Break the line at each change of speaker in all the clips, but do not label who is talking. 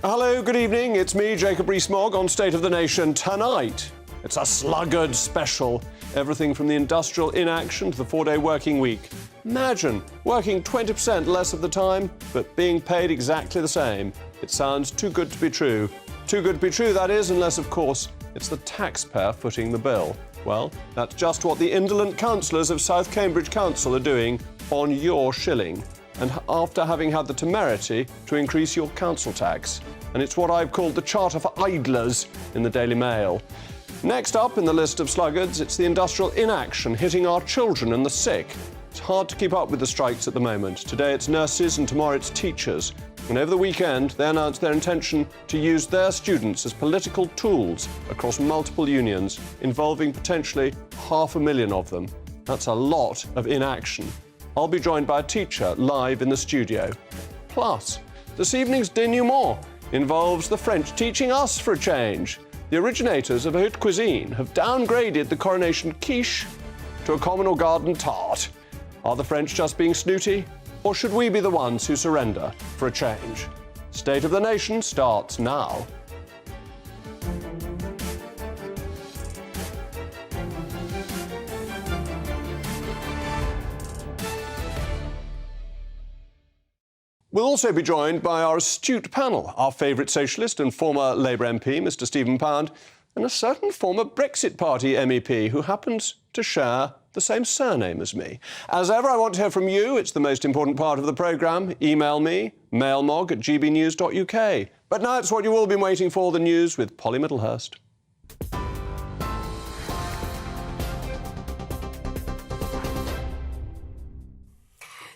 Hello, good evening. It's me, Jacob Rees-Mogg, on State of the Nation tonight. It's a sluggard special. Everything from the industrial inaction to the 4-day working week. Imagine working 20% less of the time, but being paid exactly the same. It sounds too good to be true. Too good to be true, that is, unless, of course, it's the taxpayer footing the bill. Well, that's just what the indolent councillors of South Cambridge Council are doing on your shilling. And after having had the temerity to increase your council tax. And it's what I've called the Charter for Idlers in the Daily Mail. Next up in the list of sluggards, it's the industrial inaction hitting our children and the sick. It's hard to keep up with the strikes at the moment. Today it's nurses and tomorrow it's teachers. And over the weekend, they announced their intention to use their students as political tools across multiple unions, involving potentially 500,000 of them. That's a lot of inaction. I'll be joined by a teacher live in the studio. Plus, this evening's denouement involves the French teaching us for a change. The originators of haute cuisine have downgraded the Coronation quiche to a common or garden tart. Are the French just being snooty, or should we be the ones who surrender for a change? State of the Nation starts now. We'll also be joined by our astute panel, our favourite socialist and former Labour MP, Mr Stephen Pound, and a certain former Brexit Party MEP who happens to share the same surname as me. As ever, I want to hear from you. It's the most important part of the programme. Email me, mailmog@gbnews.uk. But now it's what you've all been waiting for, the news with Polly Middlehurst.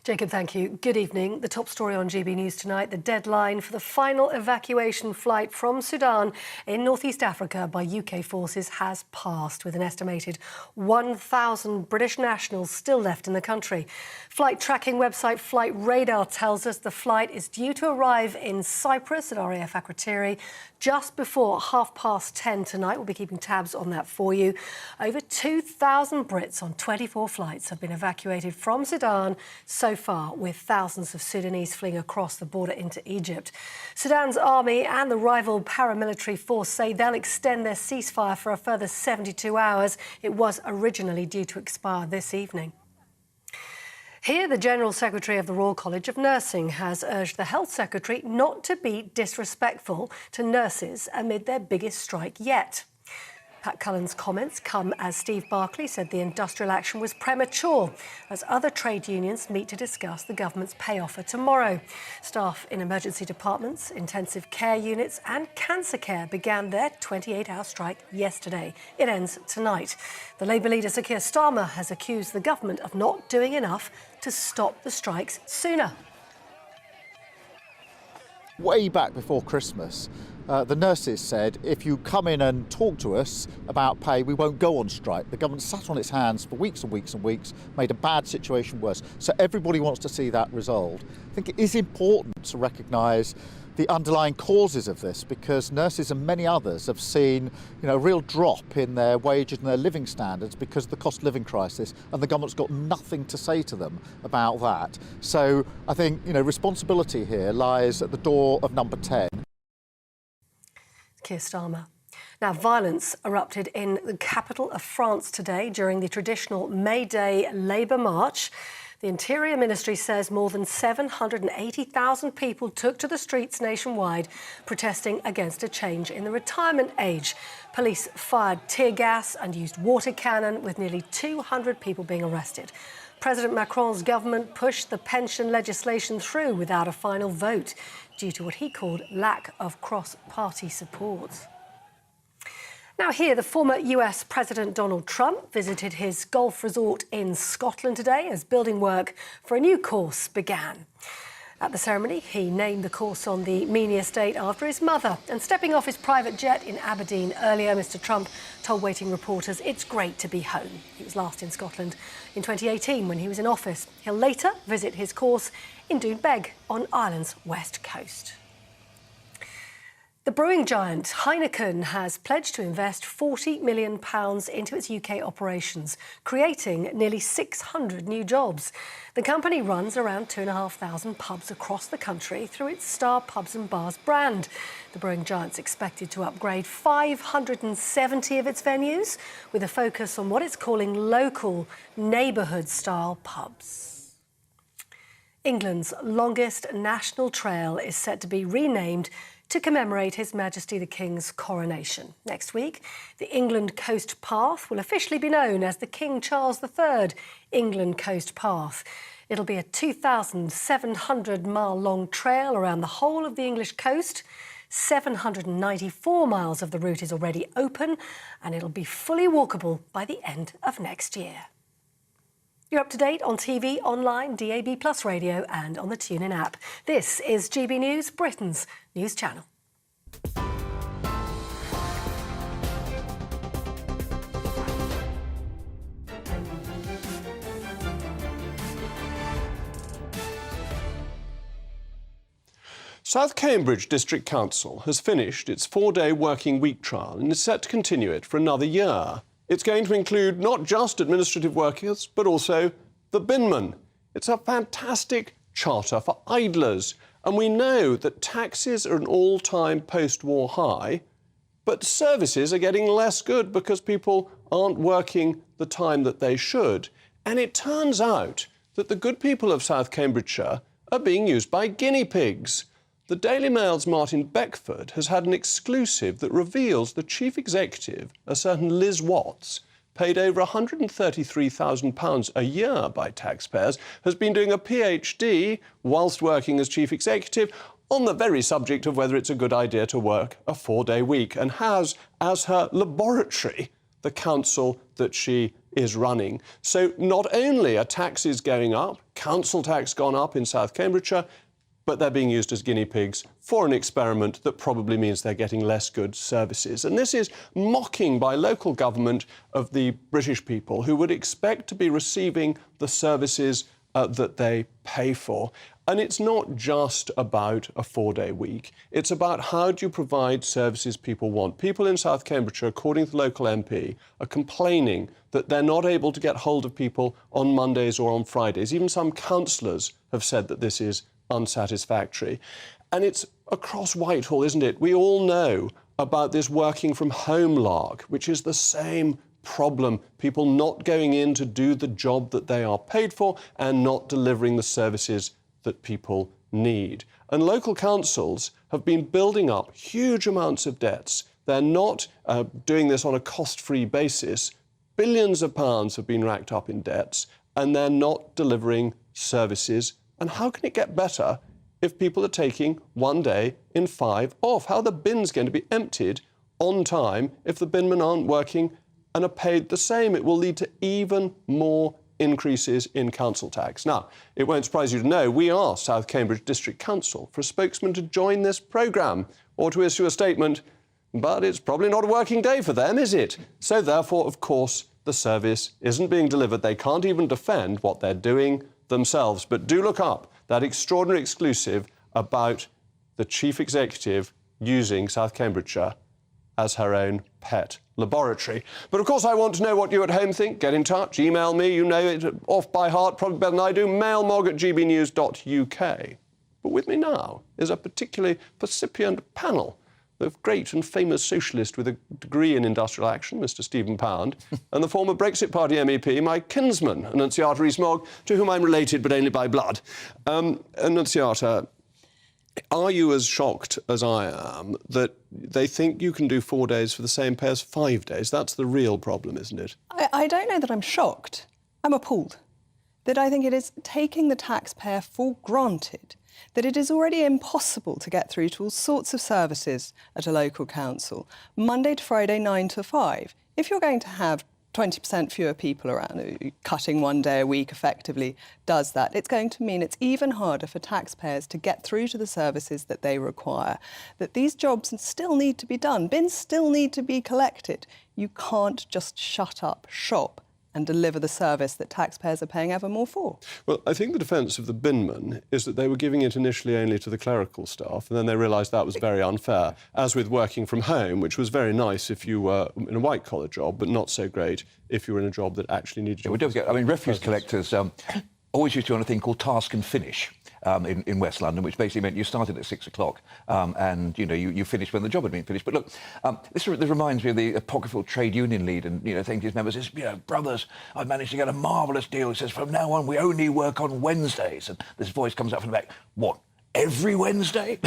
Jacob, thank you. Good evening. The top story on GB News tonight, the deadline for the final evacuation flight from Sudan in northeast Africa by UK forces has passed, with an estimated 1,000 British nationals still left in the country. Flight tracking website Flight Radar tells us the flight is due to arrive in Cyprus at RAF Akrotiri just before 10:30 tonight. We'll be keeping tabs on that for you. Over 2,000 Brits on 24 flights have been evacuated from Sudan so far, with thousands of Sudanese fleeing across the border into Egypt. Sudan's army and the rival paramilitary force say they'll extend their ceasefire for a further 72 hours. It was originally due to expire this evening. Here, the General Secretary of the Royal College of Nursing has urged the Health Secretary not to be disrespectful to nurses amid their biggest strike yet. Pat Cullen's comments come as Steve Barclay said the industrial action was premature, as other trade unions meet to discuss the government's pay offer tomorrow. Staff in emergency departments, intensive care units and cancer care began their 28-hour strike yesterday. It ends tonight. The Labour leader, Sir Keir Starmer, has accused the government of not doing enough to stop the strikes sooner.
Way back before Christmas, the nurses said, if you come in and talk to us about pay, we won't go on strike. The government sat on its hands for weeks and weeks and weeks, made a bad situation worse. So everybody wants to see that resolved. I think it is important to recognise the underlying causes of this, because nurses and many others have seen, a real drop in their wages and their living standards because of the cost of living crisis, and the government's got nothing to say to them about that. So I think, responsibility here lies at the door of number 10.
Keir Starmer. Now, violence erupted in the capital of France today during the traditional May Day Labour March. The Interior Ministry says more than 780,000 people took to the streets nationwide protesting against a change in the retirement age. Police fired tear gas and used water cannon, with nearly 200 people being arrested. President Macron's government pushed the pension legislation through without a final vote due to what he called lack of cross-party support. Now here, the former US President Donald Trump visited his golf resort in Scotland today as building work for a new course began. At the ceremony, he named the course on the Meany estate after his mother. And stepping off his private jet in Aberdeen earlier, Mr Trump told waiting reporters it's great to be home. He was last in Scotland in 2018 when he was in office. He'll later visit his course in Doonbeg on Ireland's west coast. The brewing giant Heineken has pledged to invest £40 million into its UK operations, creating nearly 600 new jobs. The company runs around 2,500 pubs across the country through its Star Pubs and Bars brand. The brewing giant's expected to upgrade 570 of its venues, with a focus on what it's calling local, neighbourhood-style pubs. England's longest national trail is set to be renamed to commemorate His Majesty the King's coronation. Next week, the England Coast Path will officially be known as the King Charles III England Coast Path. It'll be a 2,700-mile-long trail around the whole of the English coast. 794 miles of the route is already open, and it'll be fully walkable by the end of next year. You're up to date on TV, online, DAB+ radio and on the TuneIn app. This is GB News, Britain's news channel.
South Cambridge District Council has finished its 4-day working week trial and is set to continue it for another year. It's going to include not just administrative workers, but also the binman. It's a fantastic charter for idlers. And we know that taxes are an all-time post-war high, but services are getting less good because people aren't working the time that they should. And it turns out that the good people of South Cambridgeshire are being used by guinea pigs. The Daily Mail's Martin Beckford has had an exclusive that reveals the chief executive, a certain Liz Watts, paid over £133,000 a year by taxpayers, has been doing a PhD whilst working as chief executive on the very subject of whether it's a good idea to work a 4-day week, and has as her laboratory the council that she is running. So not only are taxes going up, council tax gone up in South Cambridgeshire, but they're being used as guinea pigs for an experiment that probably means they're getting less good services. And this is mocking by local government of the British people who would expect to be receiving the services that they pay for. And it's not just about a 4-day week. It's about how do you provide services people want. People in South Cambridgeshire, according to the local MP, are complaining that they're not able to get hold of people on Mondays or on Fridays. Even some councillors have said that this is unsatisfactory. And it's across Whitehall, isn't it? We all know about this working from home lark, which is the same problem. People not going in to do the job that they are paid for and not delivering the services that people need. And local councils have been building up huge amounts of debts. They're not doing this on a cost-free basis. Billions of pounds have been racked up in debts, and they're not delivering services. And how can it get better if people are taking 1 day in 5 off? How are the bins going to be emptied on time if the binmen aren't working and are paid the same? It will lead to even more increases in council tax. Now, it won't surprise you to know we asked South Cambridge District Council for a spokesman to join this programme or to issue a statement, but it's probably not a working day for them, is it? So therefore, of course, the service isn't being delivered. They can't even defend what they're doing themselves. But do look up that extraordinary exclusive about the chief executive using South Cambridgeshire as her own pet laboratory. But of course, I want to know what you at home think. Get in touch, email me, you know it off by heart, probably better than I do, mailmog@gbnews.uk. But with me now is a particularly percipient panel. The great and famous socialist with a degree in industrial action, Mr. Stephen Pound, and the former Brexit Party MEP, my kinsman, Annunciata Rees-Mogg, to whom I'm related but only by blood. Annunciata, are you as shocked as I am that they think you can do 4 days for the same pay as 5 days? That's the real problem, isn't it?
I don't know that I'm shocked. I'm appalled. That I think it is taking the taxpayer for granted that it is already impossible to get through to all sorts of services at a local council, Monday to Friday, 9 to 5. If you're going to have 20% fewer people around, cutting 1 day a week effectively does that, it's going to mean it's even harder for taxpayers to get through to the services that they require, that these jobs still need to be done, bins still need to be collected. You can't just shut up shop and deliver the service that taxpayers are paying ever more for.
Well, I think the defence of the binmen is that they were giving it initially only to the clerical staff, and then they realised that was very unfair, as with working from home, which was very nice if you were in a white-collar job, but not so great if you were in a job that actually needed you.
We don't get, I mean, refuse collectors always used to run a thing called task and finish. In West London, which basically meant you started at 6 o'clock and, you finished when the job had been finished. But look, this reminds me of the apocryphal trade union leader and, saying to his members, brothers, I've managed to get a marvellous deal. He says, from now on, we only work on Wednesdays. And this voice comes up from the back, what? Every Wednesday?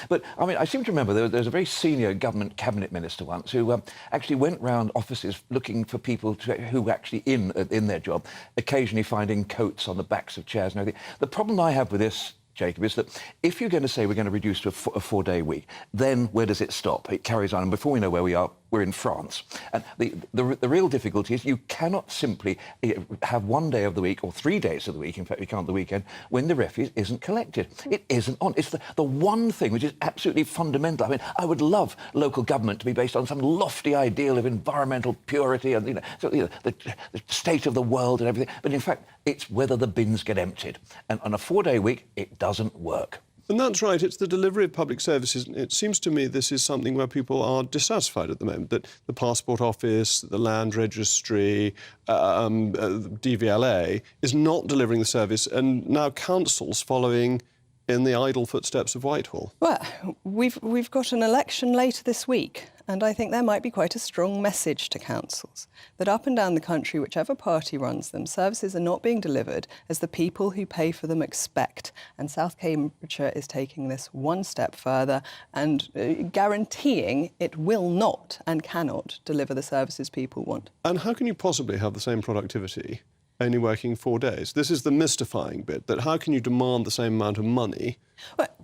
But, I mean, I seem to remember there was a very senior government cabinet minister once who actually went round offices looking for people who were actually in their job, occasionally finding coats on the backs of chairs and everything. The problem I have with this, Jacob, is that if you're going to say we're going to reduce to a four-day week, then where does it stop? It carries on, and before we know where we are, we're in France. And the real difficulty is you cannot simply have 1 day of the week, or 3 days of the week, in fact, we can't the weekend, when the refuse isn't collected. It isn't on. It's the one thing which is absolutely fundamental. I mean, I would love local government to be based on some lofty ideal of environmental purity and, the state of the world and everything. But in fact, it's whether the bins get emptied. And on a 4-day week, it doesn't work.
And that's right, it's the delivery of public services. It seems to me this is something where people are dissatisfied at the moment, that the Passport Office, the Land Registry, DVLA is not delivering the service, and now councils following in the idle footsteps of Whitehall.
Well, we've got an election later this week, and I think there might be quite a strong message to councils that up and down the country, whichever party runs them, services are not being delivered as the people who pay for them expect. And South Cambridgeshire is taking this one step further and guaranteeing it will not and cannot deliver the services people want.
And how can you possibly have the same productivity only working 4 days? This is the mystifying bit, that how can you demand the same amount of money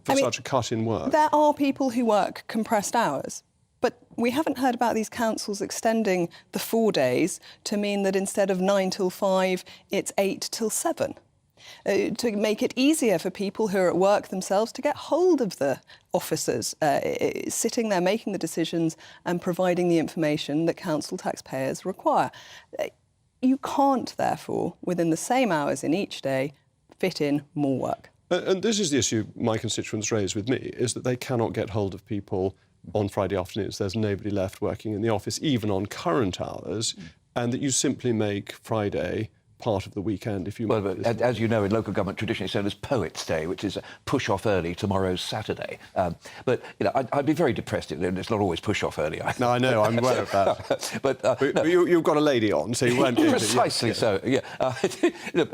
for such a cut in work?
There are people who work compressed hours, but we haven't heard about these councils extending the 4 days to mean that instead of 9 till 5, it's 8 till 7. To make it easier for people who are at work themselves to get hold of the officers sitting there making the decisions and providing the information that council taxpayers require. You can't, therefore, within the same hours in each day, fit in more work.
And this is the issue my constituents raise with me, is that they cannot get hold of people on Friday afternoons. There's nobody left working in the office, even on current hours, and that you simply make Friday part of the weekend if you...
Well, but as you know, in local government tradition, it's known as Poets' Day, which is push off early, tomorrow's Saturday. But, I'd be very depressed if it's not always push off early.
No, I know, I'm aware of that.
But
no. You've got a lady on, so you weren't...
Precisely so, yeah.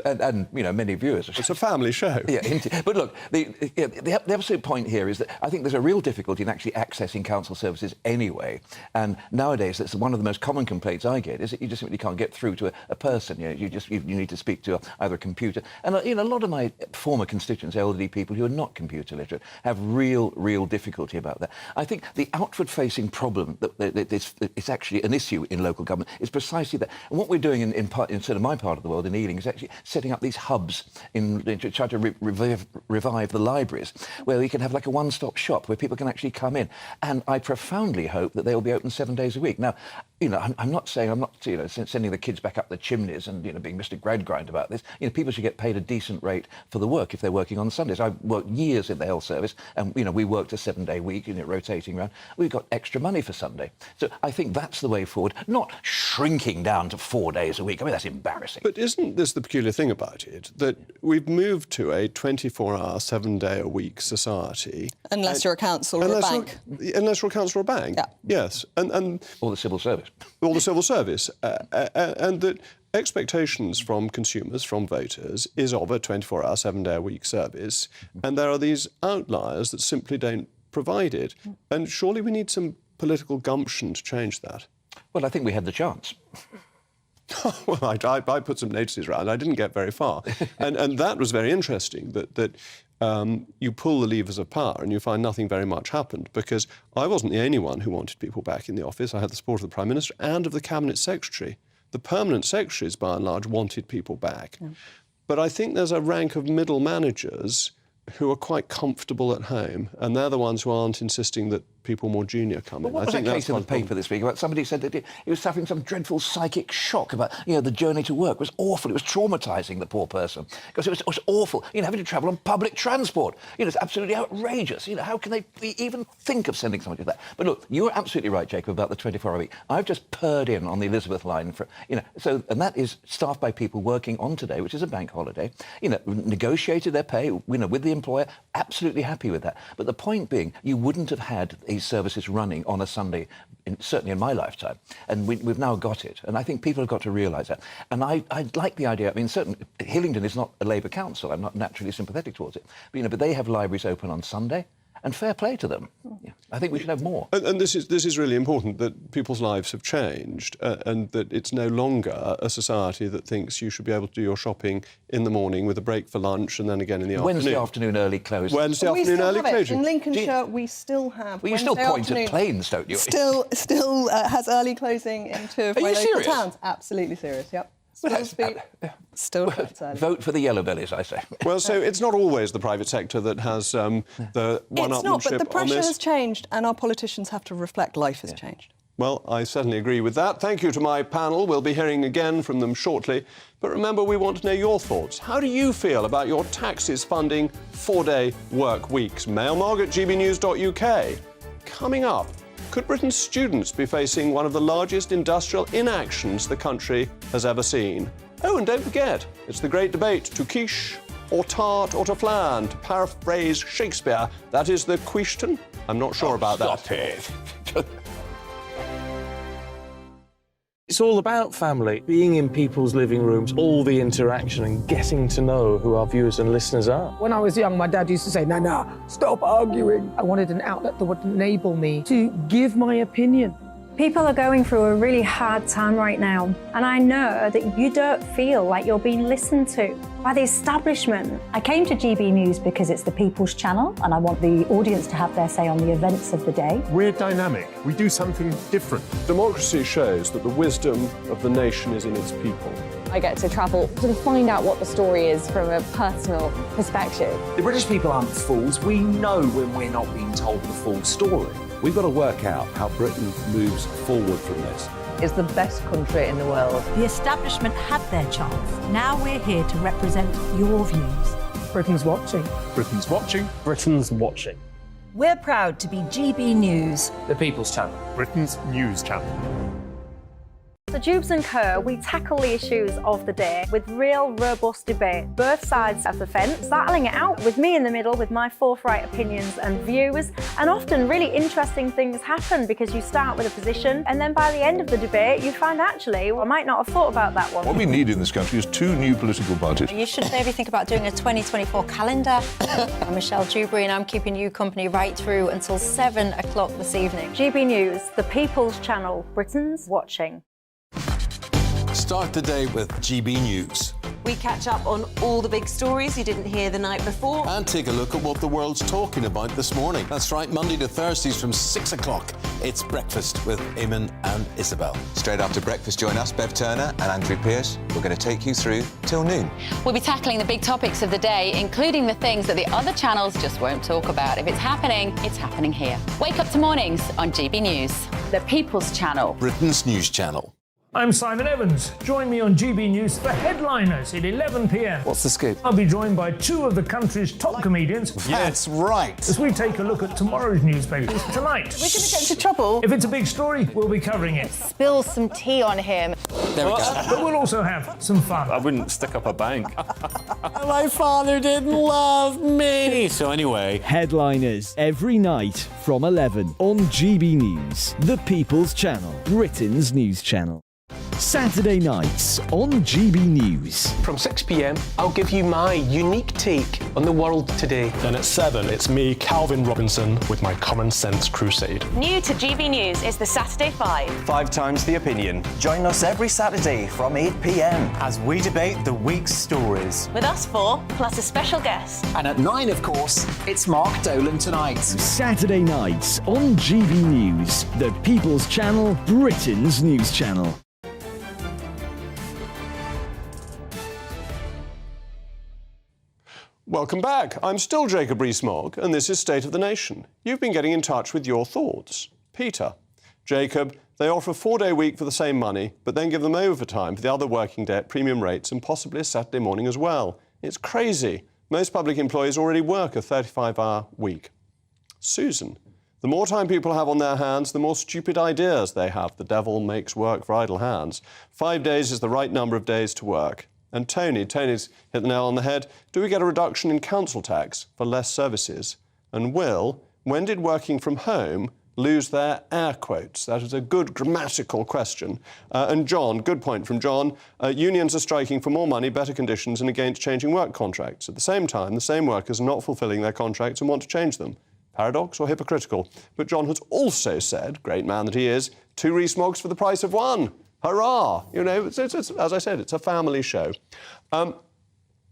And many viewers...
It's a family show.
Yeah, but look, the absolute point here is that I think there's a real difficulty in actually accessing council services anyway. And nowadays, that's one of the most common complaints I get, is that you just simply can't get through to a person. You need to speak to either a computer. And, a lot of my former constituents, elderly people who are not computer literate, have real difficulty about that. I think the outward-facing problem that it's actually an issue in local government is precisely that. And what we're doing in sort of my part of the world, in Ealing, is actually setting up these hubs to try to revive the libraries, where we can have like a one-stop shop where people can actually come in. And I profoundly hope that they'll be open 7 days a week. Now, I'm not saying I'm not sending the kids back up the chimneys and being Mr. Gradgrind about this. People should get paid a decent rate for the work if they're working on Sundays. I've worked years in the health service, and we worked a 7-day week, rotating around. We got extra money for Sunday. So I think that's the way forward, not shrinking down to 4 days a week. I mean, that's embarrassing.
But isn't this the peculiar thing about it, that we've moved to a 24-hour, 7-day-a-week society?
Unless you're a council or a bank.
Unless you're a council or a bank.
Yeah.
Yes. And
or the civil service.
Or the civil service. And that expectations from consumers, from voters, is of a 24-hour, 7-day-a-week service. And there are these outliers that simply don't provide it. And surely we need some political gumption to change that.
Well, I think we had the chance.
Well, I put some notices around. I didn't get very far. and that was very interesting, that you pull the levers of power and you find nothing very much happened, because I wasn't the only one who wanted people back in the office. I had the support of the Prime Minister and of the Cabinet Secretary. The permanent secretaries, by and large, wanted people back. Yeah. But I think there's a rank of middle managers who are quite comfortable at home, and they're the ones who aren't insisting that people more junior come in.
What was that case in the paper this week about somebody said that he was suffering some dreadful psychic shock about, the journey to work was awful. It was traumatising, the poor person, because it was awful, having to travel on public transport. It's absolutely outrageous. How can they even think of sending somebody to that? But look, you're absolutely right, Jacob, about the 24-hour week. I've just purred in on the Elizabeth line for, and that is staffed by people working on today, which is a bank holiday, negotiated their pay, with the employer, absolutely happy with that. But the point being, you wouldn't have had these services running on a Sunday, certainly in my lifetime. And we've now got it. And I think people have got to realise that. And I like the idea. I mean, certainly, Hillingdon is not a Labour council. I'm not naturally sympathetic towards it. But they have libraries open on Sunday. And fair play to them. Yeah. I think we should have more.
And this is really important, that people's lives have changed and that it's no longer a society that thinks you should be able to do your shopping in the morning with a break for lunch and then again in the afternoon.
Wednesday afternoon early close.
Wednesday afternoon early closing.
In Lincolnshire, we still have.
Well, you still point at planes, don't you?
Still has early closing in two of my local towns. Absolutely serious. Yep. Still
vote for the yellow bellies, I say.
Well, so it's not always the private sector that has the one-upmanship on this.
It's not, but the pressure has changed and our politicians have to reflect life has changed.
Well, I certainly agree with that. Thank you to my panel. We'll be hearing again from them shortly. But remember, we want to know your thoughts. How do you feel about your taxes funding 4-day work weeks? mailmog@gbnews.uk. Coming up, could Britain's students be facing one of the largest industrial inactions the country has ever seen? Oh, and don't forget, it's the great debate, to quiche or tart or to flan, to paraphrase Shakespeare. That is the question. I'm not sure about that.
Stop it.
It's all about family, being in people's living rooms, all the interaction and getting to know who our viewers and listeners are.
When I was young, my dad used to say, no, stop arguing. I wanted an outlet that would enable me to give my opinion.
People are going through a really hard time right now, and I know that you don't feel like you're being listened to by the establishment. I came to GB News because it's the People's Channel, and I want the audience to have their say on the events of the day.
We're dynamic. We do something different.
Democracy shows that the wisdom of the nation is in its people.
I get to travel to find out what the story is from a personal perspective.
The British people aren't fools. We know when we're not being told the full story.
We've got to work out how Britain moves forward from this.
It's the best country in the world.
The establishment had their chance. Now we're here to represent your views.
Britain's watching.
Britain's watching.
Britain's watching.
We're proud to be GB News.
The People's Channel.
Britain's news channel.
So Jubes & Co, we tackle the issues of the day with real robust debate, both sides of the fence, battling it out with me in the middle with my forthright opinions and views. And often really interesting things happen because you start with a position and then by the end of the debate you find actually, I might not have thought about that one.
What we need in this country is 2 new political parties.
You should maybe think about doing a 2024 calendar. I'm Michelle Dewberry and I'm keeping you company right through until 7 o'clock this evening.
GB News, the People's Channel, Britain's watching.
Start the day with GB News.
We catch up on all the big stories you didn't hear the night before.
And take a look at what the world's talking about this morning. That's right, Monday to Thursdays from 6 o'clock. It's Breakfast with Eamon and Isabel.
Straight after breakfast, join us, Bev Turner and Andrew Pearce. We're going to take you through till noon.
We'll be tackling the big topics of the day, including the things that the other channels just won't talk about. If it's happening here. Wake up to mornings on GB News, the People's Channel.
Britain's news channel.
I'm Simon Evans. Join me on GB News for Headliners at 11 p.m.
What's the scoop?
I'll be joined by 2 of the country's top comedians.
That's right.
As we take a look at tomorrow's newspapers tonight.
We're going to get into trouble.
If it's a big story, we'll be covering it.
Spill some tea on him.
There we go.
But we'll also have some fun.
I wouldn't stick up a bank.
My father didn't love me.
So anyway.
Headliners every night from 11 on GB News, the People's Channel, Britain's news channel. Saturday nights on GB News.
From 6 p.m, I'll give you my unique take on the world today.
Then at 7, it's me, Calvin Robinson, with my Common Sense Crusade.
New to GB News is the Saturday 5.
5 times the opinion. Join us every Saturday from 8 p.m. as we debate the week's stories.
With us 4, plus a special guest.
And at 9, of course, it's Mark Dolan Tonight.
Saturday nights on GB News, the People's Channel, Britain's news channel.
Welcome back. I'm still Jacob Rees-Mogg, and this is State of the Nation. You've been getting in touch with your thoughts. Peter. Jacob, they offer a 4-day week for the same money, but then give them overtime for the other working day at premium rates and possibly a Saturday morning as well. It's crazy. Most public employees already work a 35-hour week. Susan. The more time people have on their hands, the more stupid ideas they have. The devil makes work for idle hands. 5 days is the right number of days to work. And Tony's hit the nail on the head. Do we get a reduction in council tax for less services? And Will, when did working from home lose their air quotes? That is a good grammatical question. And John, good point from John, unions are striking for more money, better conditions and against changing work contracts. At the same time, the same workers are not fulfilling their contracts and want to change them. Paradox or hypocritical? But John has also said, great man that he is, 2 Rees-Moggs for the price of 1. Hurrah! You know, it's, as I said, it's a family show. And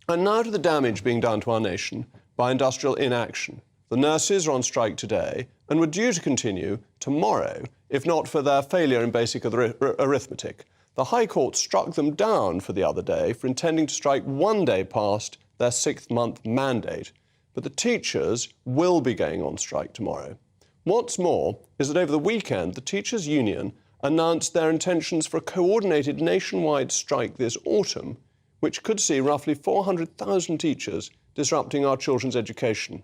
now to the damage being done to our nation by industrial inaction. The nurses are on strike today and were due to continue tomorrow, if not for their failure in basic arithmetic. The High Court struck them down for the other day for intending to strike 1 day past their 6th-month mandate. But the teachers will be going on strike tomorrow. What's more is that over the weekend, the teachers' union announced their intentions for a coordinated nationwide strike this autumn, which could see roughly 400,000 teachers disrupting our children's education.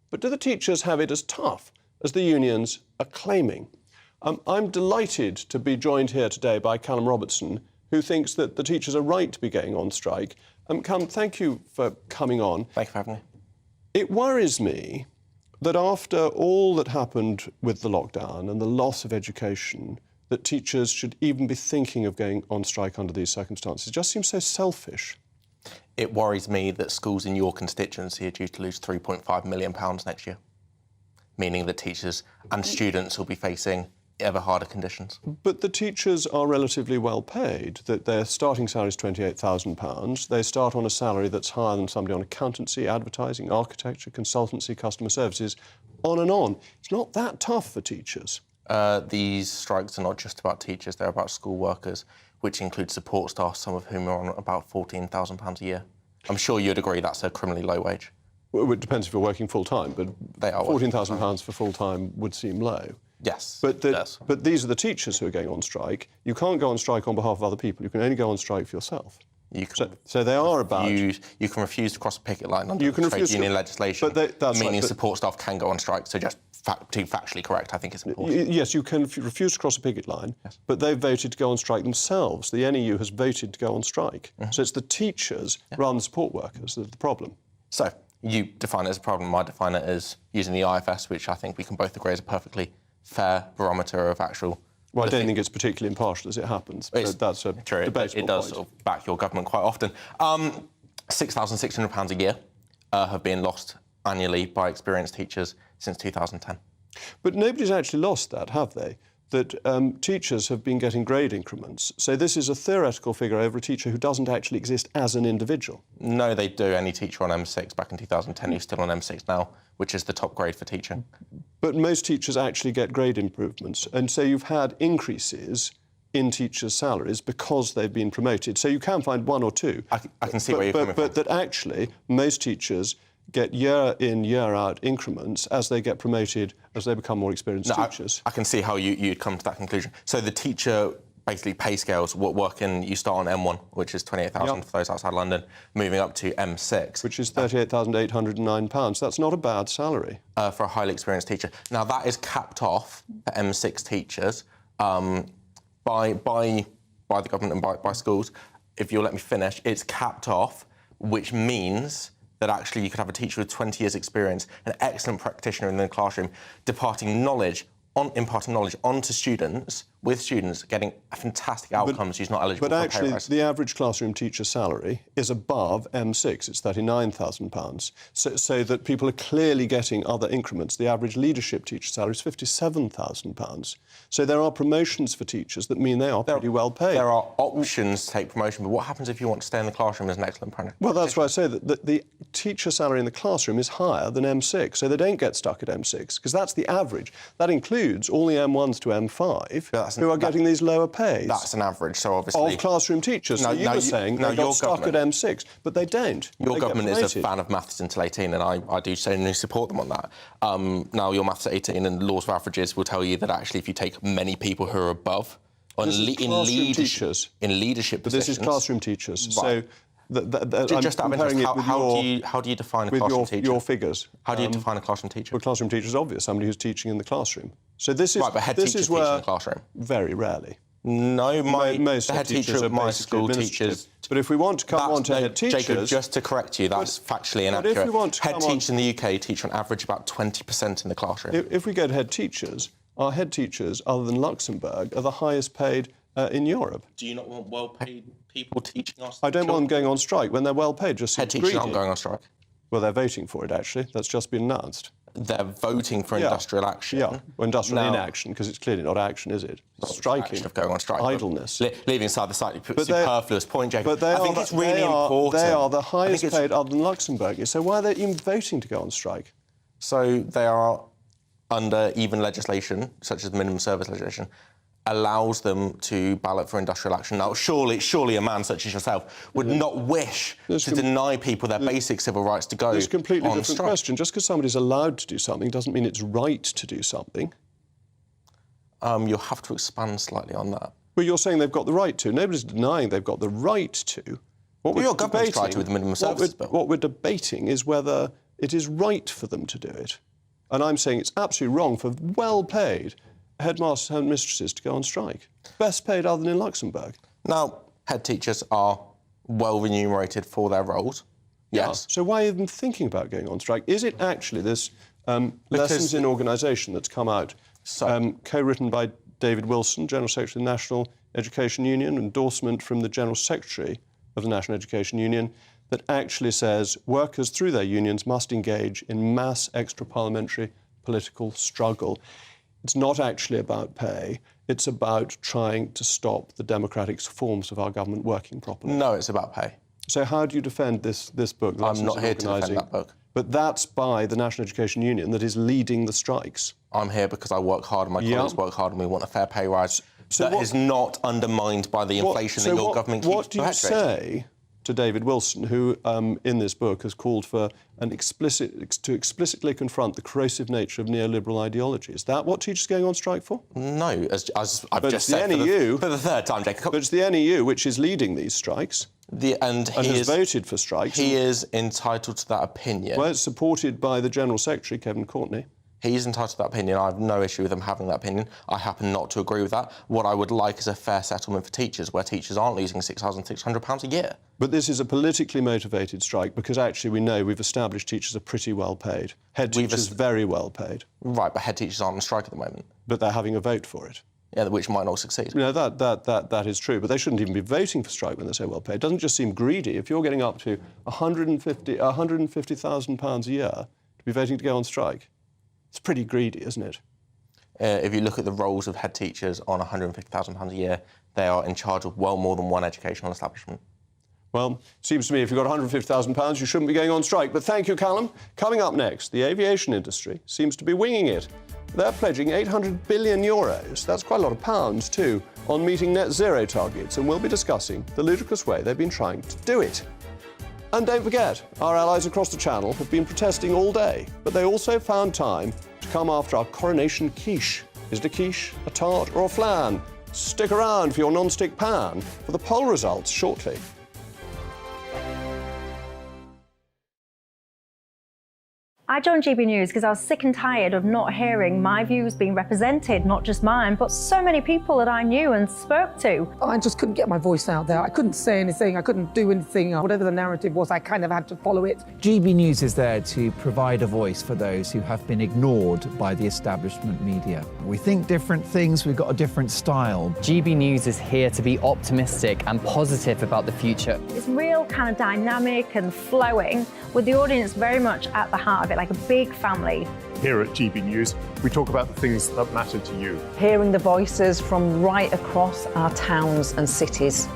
But do the teachers have it as tough as the unions are claiming? I'm delighted to be joined here today by Callum Robertson, who thinks that the teachers are right to be going on strike. Callum, thank you for coming on.
Thank you for having me.
It worries me that after all that happened with the lockdown and the loss of education, that teachers should even be thinking of going on strike under these circumstances. It just seems so selfish.
It worries me that schools in your constituency are due to lose £3.5 million next year, meaning that teachers and students will be facing ever harder conditions.
But the teachers are relatively well paid. That their starting salary is £28,000. They start on a salary that's higher than somebody on accountancy, advertising, architecture, consultancy, customer services, on and on. It's not that tough for teachers.
These strikes are not just about teachers, they're about school workers, which include support staff, some of whom are on about £14,000 a year. I'm sure you'd agree that's a criminally low wage.
Well, it depends if you're working full-time, but
they are
£14,000 for full-time would seem low.
Yes,
but these are the teachers who are going on strike. You can't go on strike on behalf of other people. You can only go on strike for yourself. So they are about...
You can refuse to cross a picket line under trade union legislation, meaning support staff can go on strike. So just to be factually correct, I think it's important.
Yes, you can refuse to cross a picket line, but they've voted to go on strike themselves. The NEU has voted to go on strike. So it's the teachers rather than support workers that are the problem.
So you define it as a problem. I define it as using the IFS, which I think we can both agree is a perfectly fair barometer of actual...
Well, I don't think it's particularly impartial as it happens, but that's a debatable point.
It does sort of back your government quite often. £6,600 a year have been lost annually by experienced teachers since 2010.
But nobody's actually lost that, have they? That teachers have been getting grade increments. So this is a theoretical figure over a teacher who doesn't actually exist as an individual.
No, they do. Any teacher on M6 back in 2010 who's still on M6 now, which is the top grade for teaching.
But most teachers actually get grade improvements. And so you've had increases in teachers' salaries because they've been promoted. So you can find one or two.
I can see where you're coming from.
But that actually most teachers get year in, year out increments as they get promoted, as they become more experienced teachers.
I can see how you'd come to that conclusion. So the teacher basically pay scales you start on M1, which is 28,000 for those outside London, moving up to M6.
Which is £38,809. That's not a bad salary.
For a highly experienced teacher. Now, that is capped off for M6 teachers by the government and by schools. If you'll let me finish, it's capped off, which means that actually you could have a teacher with 20 years' experience, an excellent practitioner in the classroom, imparting knowledge onto students, with students getting fantastic outcomes who's not eligible for a pay rise.
But actually, the average classroom teacher salary is above M6. It's £39,000. So that people are clearly getting other increments. The average leadership teacher salary is £57,000. So there are promotions for teachers that mean they are pretty well paid.
There are options to take promotion, but what happens if you want to stay in the classroom as an excellent practitioner?
Well, that's why I say that the teacher salary in the classroom is higher than M6, so they don't get stuck at M6, because that's the average. That includes all the M1s to M5. who are getting these lower pays.
That's an average, so obviously...
Of classroom teachers. So you were saying they got stuck at M6, but they don't.
Your government is a fan of maths until 18, and I do genuinely support them on that. Now, your maths at 18 and laws of averages will tell you that actually if you take many people who are above...
in leadership
positions...
This is classroom teachers.
Right.
So
just out of interest, how do you define a classroom teacher?
Your figures.
How do you define a classroom teacher?
Well, classroom teacher is obvious, somebody who's teaching in the classroom. So this is...
Right, but head teachers teach in the classroom?
Very rarely.
No,
most
the head teacher of my school teaches...
But if we want to come on to head teachers...
Jacob, just to correct you, that's factually inaccurate.
But if we want to
head teachers in the UK teach on average about 20% in the classroom.
If we go to head teachers, our head teachers, other than Luxembourg, are the highest paid in Europe.
Do you not want well-paid people teaching us?
I don't want them going on strike when they're well-paid. Just
head teachers aren't going on strike.
Well, they're voting for it, actually. That's just been announced.
They're voting for industrial action.
Yeah, well, industrial inaction, because it's clearly not action, is it? It's striking.
Of going on strike.
Idleness.
Leaving aside the slightly superfluous point, Jacob.
But
I think it's really important.
They are the highest paid other than Luxembourg. So why are they even voting to go on strike?
So they are under even legislation, such as the minimum service legislation, allows them to ballot for industrial action. Now, surely a man such as yourself would not wish to deny people their basic civil rights to go on strike.
It's a completely different question. Just because somebody's allowed to do something doesn't mean it's right to do something.
You'll have to expand slightly on that.
Well, you're saying they've got the right to. Nobody's denying they've got the right to.
Your government's tried to with the minimum services bill.
What we're debating is whether it is right for them to do it. And I'm saying it's absolutely wrong for well-paid headmasters and mistresses to go on strike. Best paid other than in Luxembourg.
Now, head teachers are well remunerated for their roles. Yes.
Yeah. So why even thinking about going on strike? Is it actually this Lessons in Organisation that's come out, co-written by David Wilson, General Secretary of the National Education Union, endorsement from the General Secretary of the National Education Union, that actually says workers through their unions must engage in mass extra-parliamentary political struggle. It's not actually about pay. It's about trying to stop the democratic forms of our government working properly.
No, it's about pay.
So how do you defend this book?
I'm not here to defend that book.
But that's by the National Education Union that is leading the strikes.
I'm here because I work hard and my colleagues work hard and we want a fair pay rise that is not undermined by the inflation that your government keeps perpetuating.
What do you say to David Wilson, who in this book has called for to explicitly confront the corrosive nature of neoliberal ideology? Is that what teachers are going on strike for?
No, as I've just said for the third time, Jacob.
But it's the NEU which is leading these strikes.
And
has voted for strikes.
He is entitled to that opinion.
Well, it's supported by the General Secretary, Kevin Courtney.
He's entitled to that opinion. I have no issue with him having that opinion. I happen not to agree with that. What I would like is a fair settlement for teachers, where teachers aren't losing £6,600 a year.
But this is a politically motivated strike, because actually we know we've established teachers are pretty well paid. Head teachers very well paid.
Right, but head teachers aren't on strike at the moment.
But they're having a vote for it.
Yeah, which might not succeed.
You know, that is true, but they shouldn't even be voting for strike when they're so well paid. It doesn't just seem greedy. If you're getting up to £150,000 a year to be voting to go on strike, it's pretty greedy, isn't it?
If you look at the roles of head teachers on £150,000 a year, they are in charge of well more than one educational establishment.
Well, it seems to me if you've got £150,000, you shouldn't be going on strike. But thank you, Callum. Coming up next, the aviation industry seems to be winging it. They're pledging €800 billion, that's quite a lot of pounds too, on meeting net zero targets, and we'll be discussing the ludicrous way they've been trying to do it. And don't forget, our allies across the Channel have been protesting all day, but they also found time to come after our Coronation quiche. Is it a quiche, a tart or a flan? Stick around for your non-stick pan for the poll results shortly.
I joined GB News because I was sick and tired of not hearing my views being represented, not just mine, but so many people that I knew and spoke to.
I just couldn't get my voice out there. I couldn't say anything, I couldn't do anything. Whatever the narrative was, I kind of had to follow it.
GB News is there to provide a voice for those who have been ignored by the establishment media. We think different things, we've got a different style.
GB News is here to be optimistic and positive about the future.
It's real kind of dynamic and flowing, with the audience very much at the heart of it, like a big family.
Here at GB News, we talk about the things that matter to you.
Hearing the voices from right across our towns and cities,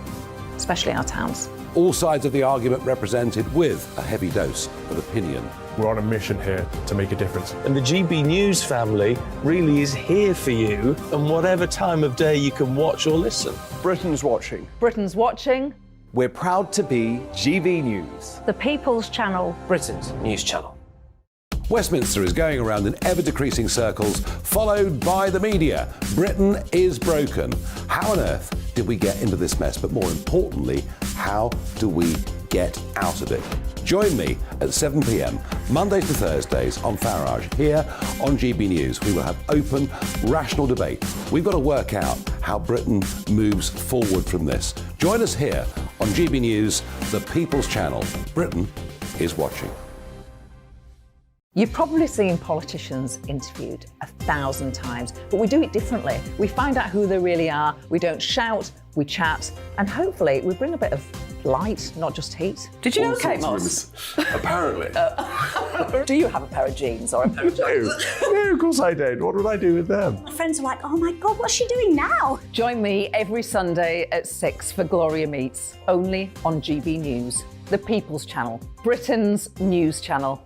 especially our towns.
All sides of the argument represented with a heavy dose of opinion.
We're on a mission here to make a difference.
And the GB News family really is here for you, and whatever time of day you can watch or listen.
Britain's watching.
Britain's watching.
We're proud to be GB News,
The People's Channel.
Britain's news channel.
Westminster is going around in ever-decreasing circles, followed by the media. Britain is broken. How on earth did we get into this mess? But more importantly, how do we get out of it? Join me at 7 p.m, Mondays to Thursdays on Farage, here on GB News. We will have open, rational debate. We've got to work out how Britain moves forward from this. Join us here on GB News, the People's Channel. Britain is watching.
You've probably seen politicians interviewed 1,000 times, but we do it differently. We find out who they really are, we don't shout, we chat, and hopefully we bring a bit of light, not just heat. Did you know Kate Moss?
Apparently.
Do you have a pair of jeans or a pair of jeans?
No, of course I don't. What would I do with them?
My friends are like, oh my God, what's she doing now?
Join me every Sunday at 6 for Gloria Meets, only on GB News, the People's Channel, Britain's news channel.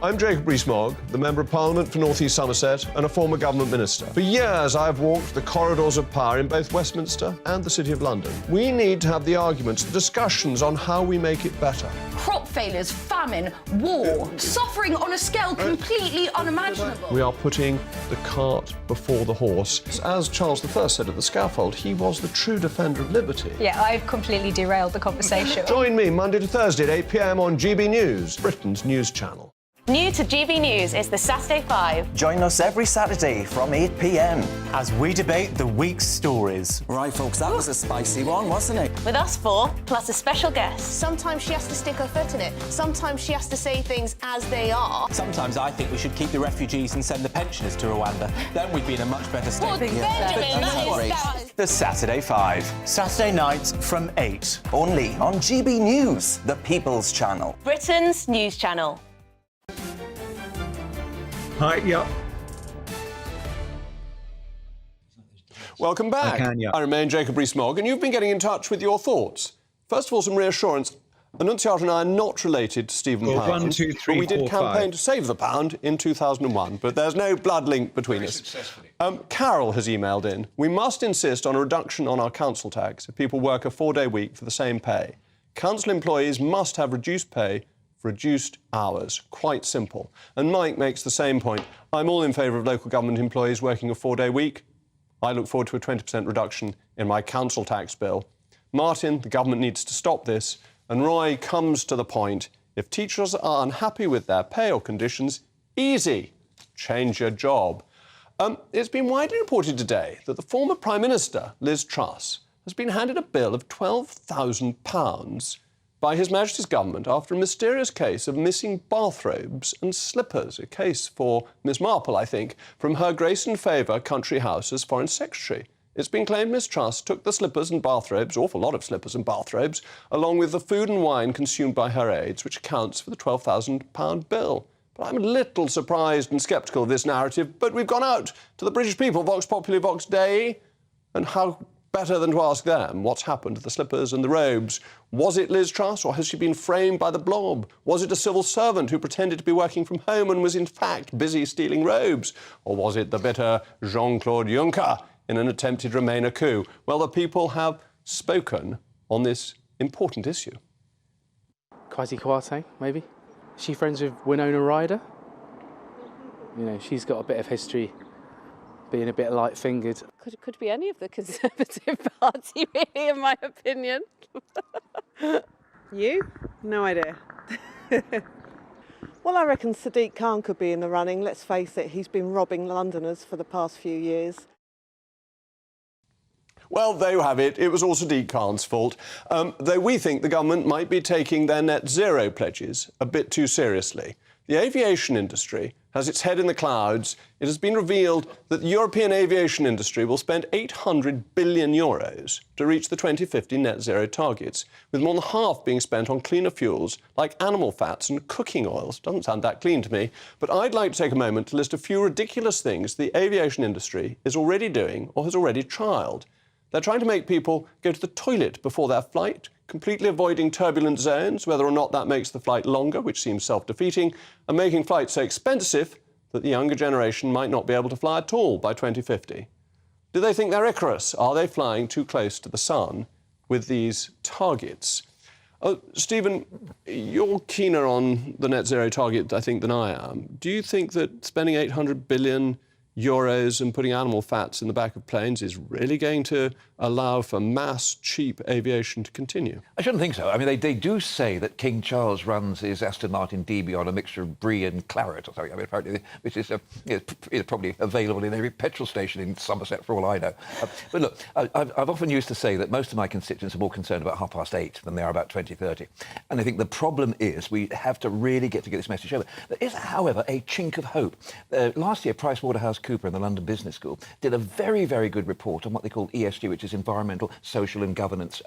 I'm Jacob Rees-Mogg, the Member of Parliament for North East Somerset and a former government minister. For years, I've walked the corridors of power in both Westminster and the City of London. We need to have the arguments, the discussions on how we make it better.
Crop failures, famine, war, suffering on a scale completely unimaginable.
We are putting the cart before the horse. As Charles I said at the scaffold, he was the true defender of liberty.
Yeah, I've completely derailed the conversation.
Join me Monday to Thursday at 8 p.m. on GB News, Britain's news channel.
New to GB News is the Saturday 5.
Join us every Saturday from 8 p.m. as we debate the week's stories. Right, folks, that was a spicy one, wasn't it?
With us four, plus a special guest.
Sometimes she has to stick her foot in it. Sometimes she has to say things as they are.
Sometimes I think we should keep the refugees and send the pensioners to Rwanda. Then we'd be in a much better state.
Well, Benjamin, that is...
The Saturday 5. Saturday nights from 8. Only on GB News, the People's Channel.
Britain's news channel.
Hi, yeah. Welcome back. I remain Jacob Rees-Mogg, and you've been getting in touch with your thoughts. First of all, some reassurance. Annunziata and I are not related to Stephen Pound.
1, 2, 3,
but we did
4,
campaign
5.
to save the pound in 2001, but there's no blood link between us. Carol has emailed in. We must insist on a reduction on our council tax if people work a 4-day week for the same pay. Council employees must have reduced pay for reduced hours. Quite simple. And Mike makes the same point. I'm all in favour of local government employees working a 4-day week. I look forward to a 20% reduction in my council tax bill. Martin, the government needs to stop this. And Roy comes to the point. If teachers are unhappy with their pay or conditions, easy. Change your job. It's been widely reported today that the former Prime Minister, Liz Truss, has been handed a bill of £12,000 by His Majesty's government after a mysterious case of missing bathrobes and slippers, a case for Miss Marple, I think, from Her Grace and Favour Country House as Foreign Secretary. It's been claimed Miss Truss took the slippers and bathrobes, awful lot of slippers and bathrobes, along with the food and wine consumed by her aides, which accounts for the £12,000 bill. But I'm a little surprised and sceptical of this narrative, but we've gone out to the British people, Vox Populi, Vox Dei, and how better than to ask them what's happened to the slippers and the robes. Was it Liz Truss, or has she been framed by the blob? Was it a civil servant who pretended to be working from home and was in fact busy stealing robes? Or was it the bitter Jean-Claude Juncker in an attempted Remainer coup? Well, the people have spoken on this important issue.
Kwasi Kwarteng, maybe. Is she friends with Winona Ryder? You know, she's got a bit of history being a bit light-fingered.
Could be any of the Conservative Party, really, in my opinion.
You? No idea. Well, I reckon Sadiq Khan could be in the running. Let's face it, he's been robbing Londoners for the past few years.
Well, there you have it. It was all Sadiq Khan's fault. Though we think the government might be taking their net zero pledges a bit too seriously. The aviation industry has its head in the clouds. It has been revealed that the European aviation industry will spend €800 billion to reach the 2050 net zero targets, with more than half being spent on cleaner fuels like animal fats and cooking oils. Doesn't sound that clean to me, but I'd like to take a moment to list a few ridiculous things the aviation industry is already doing or has already trialled. They're trying to make people go to the toilet before their flight, completely avoiding turbulent zones, whether or not that makes the flight longer, which seems self-defeating, and making flights so expensive that the younger generation might not be able to fly at all by 2050. Do they think they're Icarus? Are they flying too close to the sun with these targets? Stephen, you're keener on the net zero target, I think, than I am. Do you think that spending 800 billion euros and putting animal fats in the back of planes is really going to allow for mass, cheap aviation to continue?
I shouldn't think so. I mean, they do say that King Charles runs his Aston Martin DB on a mixture of brie and claret or something. I mean, apparently, which is probably available in every petrol station in Somerset, for all I know. But look, I've often used to say that most of my constituents are more concerned about 8:30 than they are about 2030. And I think the problem is we have to really get this message over. There is, however, a chink of hope. Last year, PricewaterhouseCoopers and the London Business School did a very, very good report on what they call ESG, which is environmental, social and governance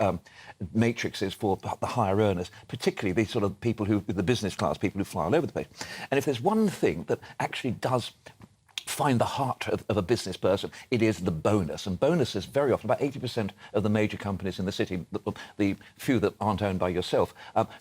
matrices for the higher earners, particularly these sort of people who, the business class, people who fly all over the place. And if there's one thing that actually does find the heart of a business person, it is the bonus. And bonuses, very often, about 80% of the major companies in the city, the few that aren't owned by yourself,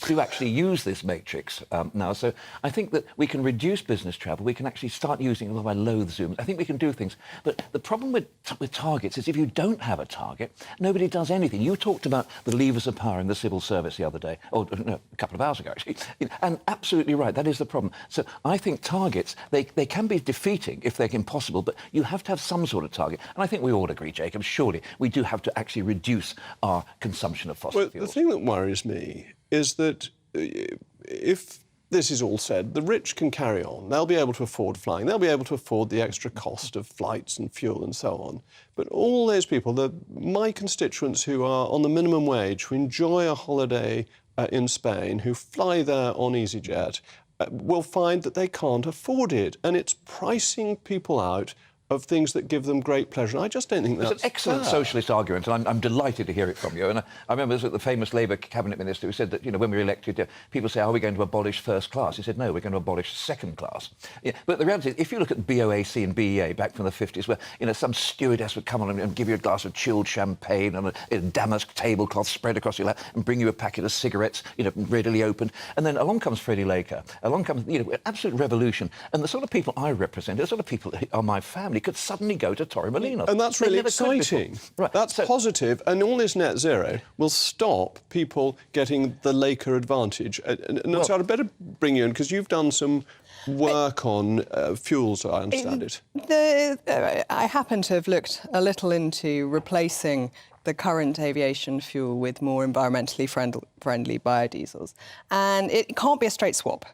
do actually use this matrix now. So I think that we can reduce business travel. We can actually start using, although I loathe Zoom, I think we can do things. But the problem with targets is if you don't have a target, nobody does anything. You talked about the levers of power in the civil service the other day, or no, a couple of hours ago, actually. And absolutely right, that is the problem. So I think targets, they can be defeating if they're impossible, but you have to have some sort of target. And I think we all agree, Jacob, surely we do have to actually reduce our consumption of fossil fuels.
The thing that worries me is that if this is all said, the rich can carry on. They'll be able to afford flying. They'll be able to afford the extra cost of flights and fuel and so on. But all those people, my constituents who are on the minimum wage, who enjoy a holiday in Spain, who fly there on EasyJet, will find that they can't afford it. And it's pricing people out of things that give them great pleasure. And I just don't think that's
It's an excellent
fair.
socialist argument, and I'm delighted to hear it from you. And I remember the famous Labour cabinet minister who said that, when we were elected, people say, are we going to abolish first class? He said, no, we're going to abolish second class. Yeah, but the reality is, if you look at BOAC and BEA back from the 50s, where, some stewardess would come on and give you a glass of chilled champagne and a damask tablecloth spread across your lap and bring you a packet of cigarettes, readily opened. And then along comes Freddie Laker. Along comes, absolute revolution. And the sort of people I represent, the sort of people who are my family, could suddenly go to Torremolinos.
And that's really exciting.
Right.
That's positive, and all this net zero will stop people getting the Laker advantage. And so I'd better bring you in, because you've done some work on fuels, I understand it.
I happen to have looked a little into replacing the current aviation fuel with more environmentally friendly biodiesels. And it can't be a straight swap.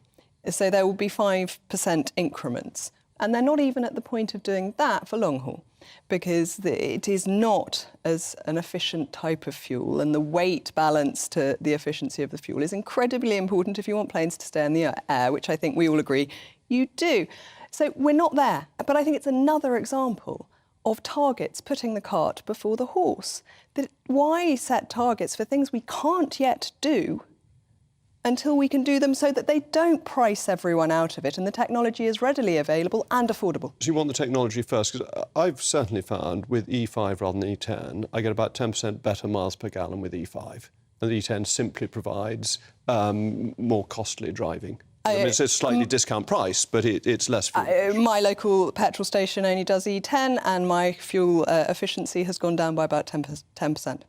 So there will be 5% increments. And they're not even at the point of doing that for long haul, because it is not as an efficient type of fuel, and the weight balance to the efficiency of the fuel is incredibly important if you want planes to stay in the air, which I think we all agree you do. So we're not there. But I think it's another example of targets putting the cart before the horse. Why set targets for things we can't yet do until we can do them, so that they don't price everyone out of it and the technology is readily available and affordable?
So you want the technology first? Because I've certainly found with E5 rather than E10, I get about 10% better miles per gallon with E5. And the E10 simply provides more costly driving. I mean, it's a slightly discount price, but it's less fuel.
My local petrol station only does E10, and my fuel efficiency has gone down by about 10%.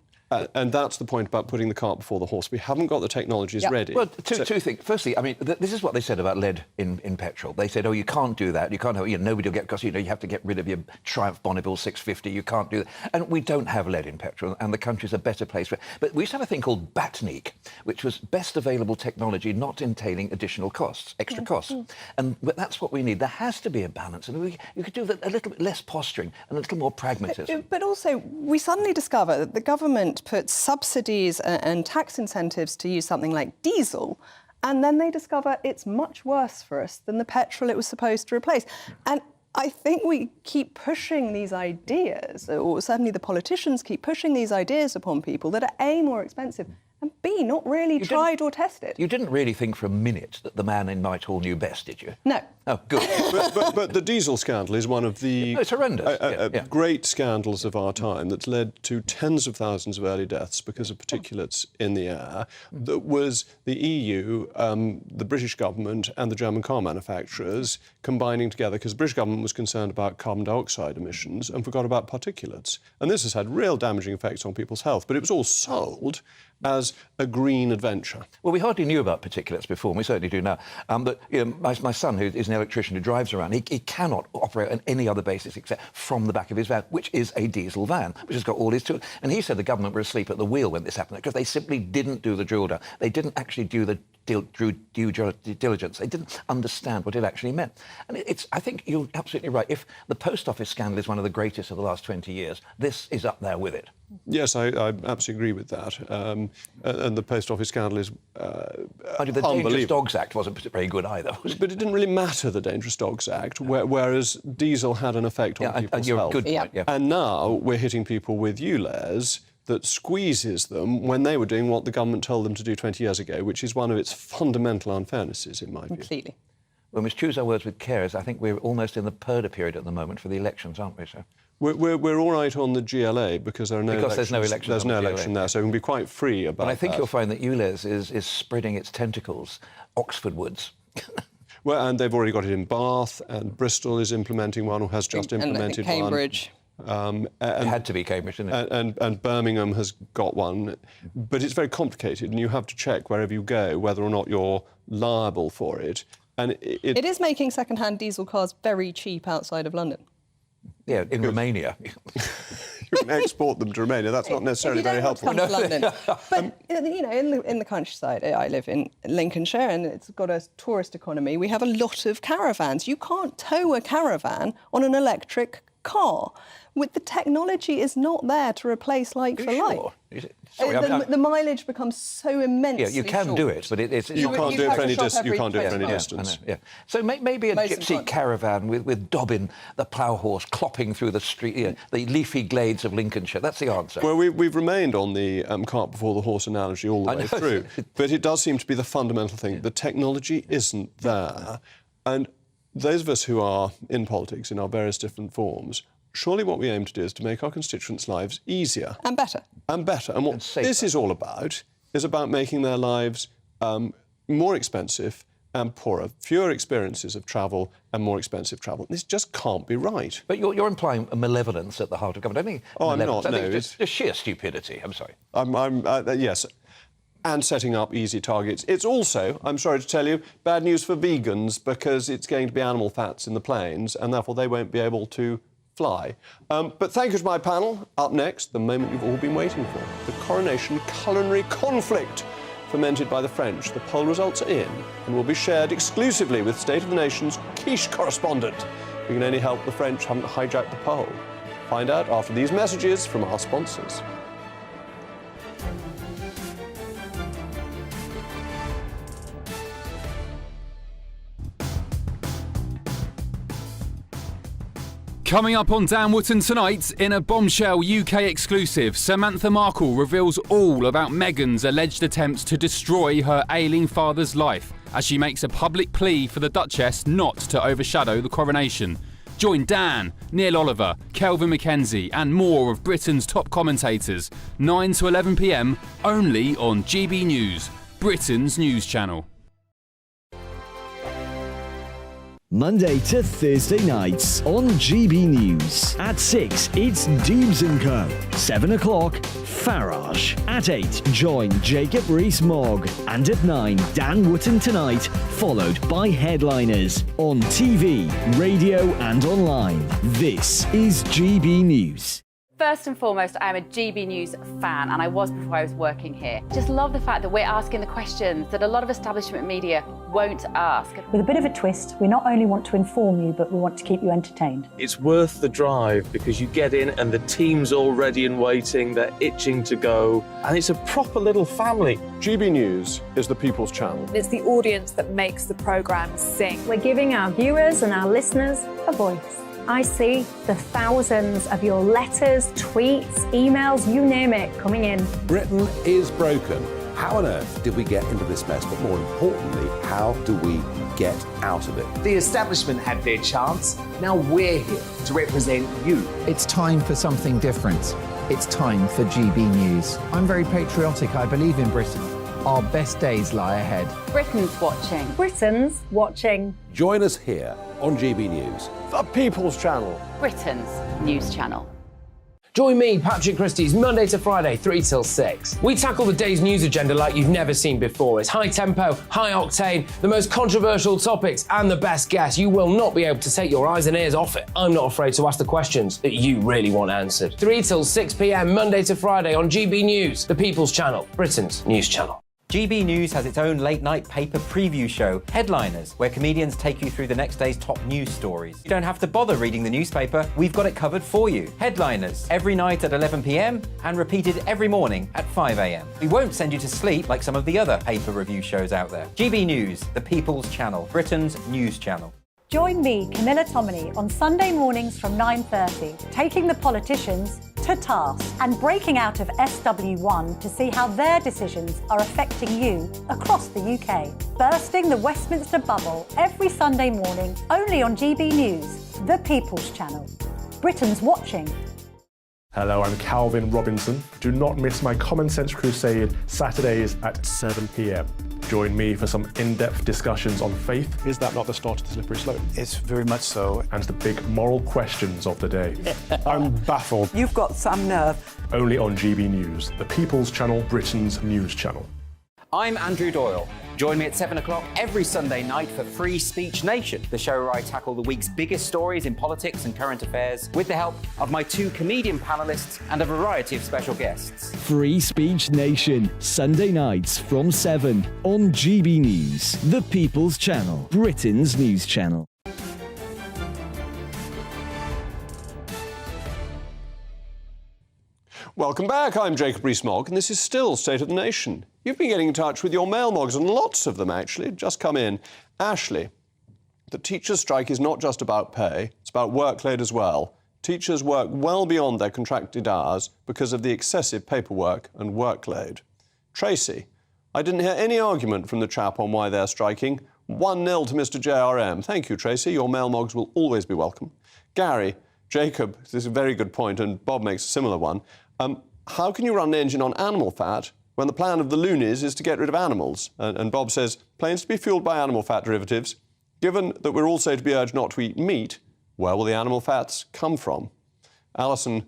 And that's the point about putting the cart before the horse. We haven't got the technologies ready.
Well, two things. Firstly, I mean, this is what they said about lead in petrol. They said, oh, you can't do that. You can't have, nobody will get, because, you have to get rid of your Triumph Bonneville 650. You can't do that. And we don't have lead in petrol, and the country's a better place for it. But we used to have a thing called BATNIC, which was best available technology not entailing additional costs, extra costs. And that's what we need. There has to be a balance. And you could do that a little bit less posturing and a little more pragmatism.
But also, we suddenly discover that the government puts subsidies and tax incentives to use something like diesel, and then they discover it's much worse for us than the petrol it was supposed to replace. And I think we keep pushing these ideas, or certainly the politicians keep pushing these ideas upon people that are A, more expensive, and B, not really tried or tested.
You didn't really think for a minute that the man in Whitehall knew best, did you?
No.
Oh, good.
but the diesel scandal is one of the
it's horrendous.
Great scandals of our time that's led to tens of thousands of early deaths because of particulates in the air. That was the EU, the British government and the German car manufacturers combining together because the British government was concerned about carbon dioxide emissions and forgot about particulates. And this has had real damaging effects on people's health, but it was all sold as a green adventure.
Well, we hardly knew about particulates before, and we certainly do now. But my son, who is an electrician who drives around, he cannot operate on any other basis except from the back of his van, which is a diesel van, which has got all his tools. And he said the government were asleep at the wheel when this happened, because they simply didn't do the drill down. They didn't actually do the due diligence. They didn't understand what it actually meant. And I think you're absolutely right. If the post office scandal is one of the greatest of the last 20 years, this is up there with it.
Yes, I absolutely agree with that. And the post office scandal is
the Dangerous Dogs Act wasn't very good either.
But it didn't really matter, the Dangerous Dogs Act, whereas diesel had an effect on people's health.
Good point, yeah.
And now we're hitting people with ULEZ that squeezes them when they were doing what the government told them to do 20 years ago, which is one of its fundamental unfairnesses, in my view.
Completely.
When we choose our words with care, I think we're almost in the purdah period at the moment for the elections, aren't we, sir?
We're all right on the GLA because there are no elections.
There's no election.
There's no election there, so we can be quite free about that.
And I think you'll find that ULEZ is spreading its tentacles Oxfordwards.
Well, and they've already got it in Bath, and Bristol is implementing one, or has just implemented one.
And Cambridge.
It had to be Cambridge, didn't it?
And Birmingham has got one. But it's very complicated, and you have to check wherever you go whether or not you're liable for it. And
it is making second-hand diesel cars very cheap outside of London.
Yeah, in Romania.
You can export them to Romania. That's not necessarily very helpful.
Come to London. But you know, in the countryside, I live in Lincolnshire, and it's got a tourist economy. We have a lot of caravans. You can't tow a caravan on an electric car. With the technology is not there to replace like for like.
Sorry,
the mileage becomes so immensely
Yeah, you can
short.
do it, but it's
you can't do it for any distance.
Yeah. So maybe a gypsy caravan with Dobbin, the plough horse, clopping through the street, the leafy glades of Lincolnshire. That's the answer.
Well, we've remained on the cart before the horse analogy all the way through, but it does seem to be the fundamental thing. The technology isn't there, and those of us who are in politics in our various different forms, surely what we aim to do is to make our constituents' lives easier.
And better.
And better. And what this is all about is about making their lives more expensive and poorer. Fewer experiences of travel and more expensive travel. This just can't be right.
But you're implying a malevolence at the heart of government. I think
I'm not, no.
It's just sheer stupidity. I'm sorry.
Yes. And setting up easy targets. It's also, I'm sorry to tell you, bad news for vegans because it's going to be animal fats in the planes and therefore they won't be able to fly. But thank you to my panel. Up next, the moment you've all been waiting for, the Coronation culinary conflict fomented by the French. The poll results are in and will be shared exclusively with State of the Nation's quiche correspondent. We can only help the French haven't hijacked the poll. Find out after these messages from our sponsors.
Coming up on Dan Wootton tonight, in a bombshell UK exclusive, Samantha Markle reveals all about Meghan's alleged attempts to destroy her ailing father's life as she makes a public plea for the Duchess not to overshadow the coronation. Join Dan, Neil Oliver, Kelvin McKenzie and more of Britain's top commentators, 9 to 11 p.m, only on GB News, Britain's news channel.
Monday to Thursday nights on GB News. At 6, it's Dubes & Co. 7 o'clock, Farage. At 8, join Jacob Rees-Mogg. And at 9, Dan Wootton Tonight, followed by headliners. On TV, radio and online. This is GB News.
First and foremost, I'm a GB News fan, and I was before I was working here. Just love the fact that we're asking the questions that a lot of establishment media won't ask.
With a bit of a twist, we not only want to inform you, but we want to keep you entertained.
It's worth the drive because you get in and the team's all ready and waiting, they're itching to go, and it's a proper little family.
GB News is the people's channel.
It's the audience that makes the programme sing.
We're giving our viewers and our listeners a voice. I see the thousands of your letters, tweets, emails, you name it, coming in.
Britain is broken. How on earth did we get into this mess? But more importantly, how do we get out of it.
The establishment had their chance. Now we're here to represent you.
It's time for something different. It's time for GB News. I'm very patriotic. I believe in Britain. Our best days lie ahead.
Britain's watching.
Britain's watching.
Join us here on GB News.
The People's Channel.
Britain's news channel.
Join me, Patrick Christie's Monday to Friday, 3 till 6. We tackle the day's news agenda like you've never seen before. It's high tempo, high octane, the most controversial topics, and the best guests. You will not be able to take your eyes and ears off it. I'm not afraid to ask the questions that you really want answered. 3 till 6 p.m, Monday to Friday on GB News, the People's Channel, Britain's news channel.
GB News has its own late-night paper preview show, Headliners, where comedians take you through the next day's top news stories. You don't have to bother reading the newspaper, we've got it covered for you. Headliners, every night at 11 p.m, and repeated every morning at 5 a.m. We won't send you to sleep like some of the other paper review shows out there. GB News, the People's Channel, Britain's news channel.
Join me, Camilla Tominey, on Sunday mornings from 9:30, taking the politicians to task and breaking out of SW1 to see how their decisions are affecting you across the UK. Bursting the Westminster bubble every Sunday morning, only on GB News, the People's Channel. Britain's watching.
Hello, I'm Calvin Robinson. Do not miss my Common Sense Crusade Saturdays at 7 p.m. Join me for some in-depth discussions on faith. Is that not the start of the slippery slope? It's very much so. And the big moral questions of the day. I'm baffled.
You've got some nerve.
Only on GB News, the People's Channel, Britain's news channel.
I'm Andrew Doyle. Join me at 7 o'clock every Sunday night for Free Speech Nation, the show where I tackle the week's biggest stories in politics and current affairs with the help of my 2 comedian panellists and a variety of special guests.
Free Speech Nation, Sunday nights from 7 on GB News, the People's Channel, Britain's news channel.
Welcome back, I'm Jacob Rees-Mogg, and this is still State of the Nation. You've been getting in touch with your mailmogs, and lots of them actually, just come in. Ashley, the teachers' strike is not just about pay, it's about workload as well. Teachers work well beyond their contracted hours because of the excessive paperwork and workload. Tracy, I didn't hear any argument from the chap on why they're striking. 1-0 to Mr JRM. Thank you, Tracy. Your mailmogs will always be welcome. Gary, Jacob, this is a very good point, and Bob makes a similar one. How can you run an engine on animal fat when the plan of the loonies is to get rid of animals? And Bob says, planes to be fueled by animal fat derivatives. Given that we're also to be urged not to eat meat, where will the animal fats come from? Alison,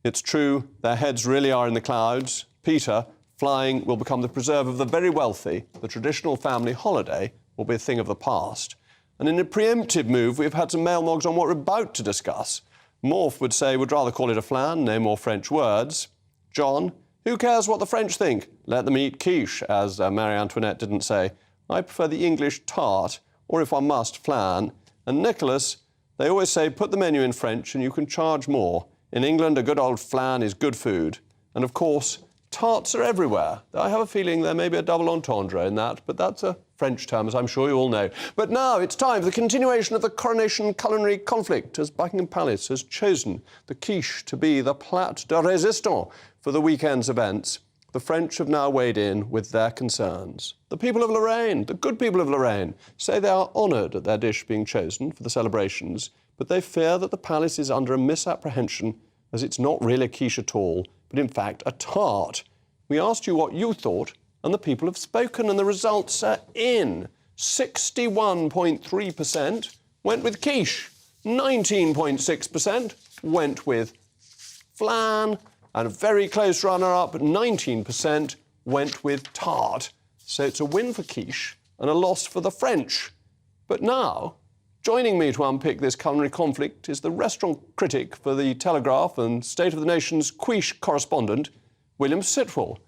it's true, their heads really are in the clouds. Peter, flying will become the preserve of the very wealthy. The traditional family holiday will be a thing of the past. And in a preemptive move, we've had some mailmogs on what we're about to discuss. Morph would say, would rather call it a flan, no more French words. John, who cares what the French think? Let them eat quiche, as Marie Antoinette didn't say. I prefer the English tart, or if one must, flan. And Nicholas, they always say, put the menu in French and you can charge more. In England, a good old flan is good food. And of course, tarts are everywhere. I have a feeling there may be a double entendre in that, but that's a French term, as I'm sure you all know. But now it's time for the continuation of the Coronation culinary conflict, as Buckingham Palace has chosen the quiche to be the plat de résistance for the weekend's events. The French have now weighed in with their concerns. The people of Lorraine, the good people of Lorraine, say they are honoured at their dish being chosen for the celebrations, but they fear that the palace is under a misapprehension, as it's not really a quiche at all, but in fact a tart. We asked you what you thought, and the people have spoken, and the results are in. 61.3% went with quiche, 19.6% went with flan, and a very close runner-up, 19% went with tart. So it's a win for quiche and a loss for the French. But now, joining me to unpick this culinary conflict is the restaurant critic for The Telegraph and State of the Nation's quiche correspondent, William Sitwell.